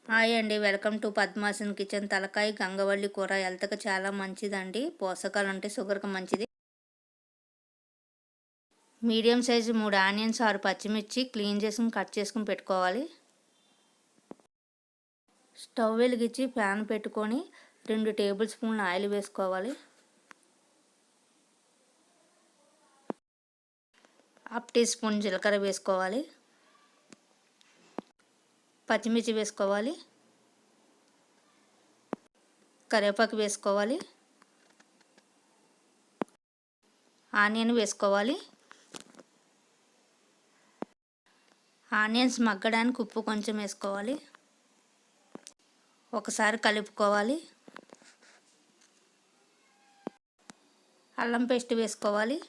Hi అండి, welcome to పద్మాసన్ kitchen. తలకాయ గంగవల్లి కూర హెల్త్కి చాలా మంచిదండి. పోషకాలు అంటే షుగర్కి మంచిది. మీడియం సైజు 3 ఆనియన్స్, 6 పచ్చిమిర్చి క్లీన్ చేసుకుని కట్ చేసుకుని పెట్టుకోవాలి. స్టవ్ వెలిగించి ప్యాన్ పెట్టుకొని 2 టేబుల్ స్పూన్ల ఆయిల్ వేసుకోవాలి. హాఫ్ టీ స్పూన్ జీలకర్ర వేసుకోవాలి. పచ్చిమిర్చి వేసుకోవాలి. కరివేపాకు వేసుకోవాలి. ఆనియన్ వేసుకోవాలి. ఆనియన్స్ మగ్గడానికి ఉప్పు కొంచెం వేసుకోవాలి. ఒకసారి కలుపుకోవాలి. అల్లం పేస్ట్ వేసుకోవాలి.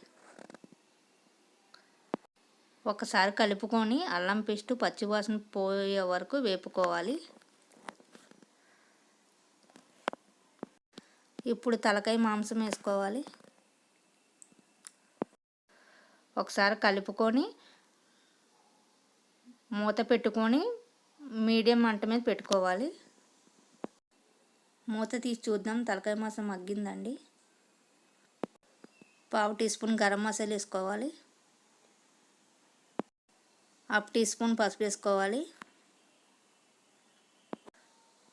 ఒకసారి కలుపుకొని అల్లం పేస్ట్ పచ్చివాసన పోయే వరకు వేపుకోవాలి. ఇప్పుడు తలకాయ మాంసం వేసుకోవాలి. ఒకసారి కలుపుకొని మూత పెట్టుకొని మీడియం మంట మీద పెట్టుకోవాలి. మూత తీసి చూద్దాం. తలకాయ మాంసం మగ్గిందండి. పావు టీ స్పూన్ గరం మసాలా వేసుకోవాలి. హాఫ్ టీ స్పూన్ పసుపు వేసుకోవాలి.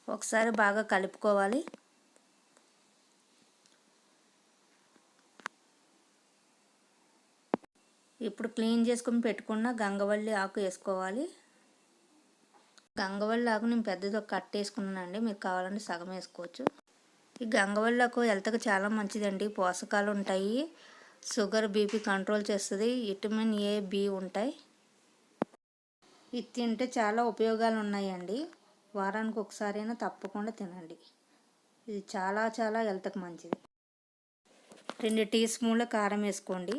ఒకసారి బాగా కలుపుకోవాలి. ఇప్పుడు క్లీన్ చేసుకుని పెట్టుకున్న గంగవల్లి ఆకు వేసుకోవాలి. గంగవల్లి ఆకు నేను పెద్దది ఒక కట్ వేసుకున్నానండి. మీకు కావాలంటే సగం వేసుకోవచ్చు. ఈ గంగవల్లి ఆకు హెల్త్కి చాలా మంచిదండి. పోషకాలు ఉంటాయి. షుగర్, బీపీ కంట్రోల్ చేస్తుంది. విటమిన్ ఏ, బి ఉంటాయి. ఇది తింటే చాలా ఉపయోగాలు ఉన్నాయండి. వారానికి ఒకసారైనా తప్పకుండా తినండి. ఇది చాలా చాలా హెల్త్కి మంచిది. 2 టీ స్పూన్ల కారం వేసుకోండి.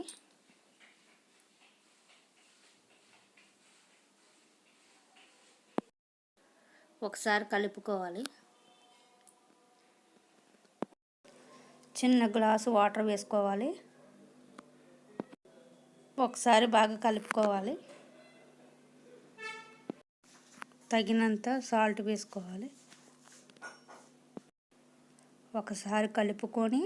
ఒకసారి కలుపుకోవాలి. చిన్న గ్లాసు వాటర్ వేసుకోవాలి. ఒకసారి బాగా కలుపుకోవాలి. తగినంత సాల్ట్ వేసుకోవాలి. ఒకసారి కలుపుకొని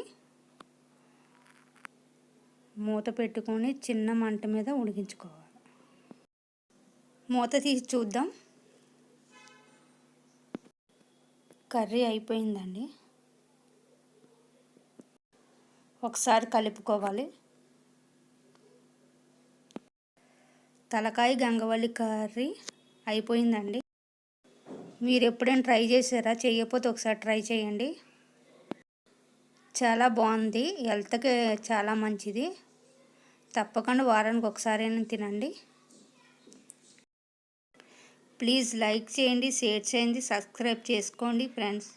మూత పెట్టుకొని చిన్న మంట మీద ఉడికించుకోవాలి. మూత తీసి చూద్దాం. కర్రీ అయిపోయిందండి. ఒకసారి కలుపుకోవాలి. తలకాయ గంగవల్లి కర్రీ అయిపోయిందండి. మీరు ఎప్పుడైనా ట్రై చేశారా? చేయకపోతే ఒకసారి ట్రై చేయండి. చాలా బాగుంది. హెల్త్కి చాలా మంచిది. తప్పకుండా వారానికి ఒకసారైనా తినండి. ప్లీజ్ లైక్ చేయండి, షేర్ చేయండి, సబ్స్క్రైబ్ చేసుకోండి ఫ్రెండ్స్.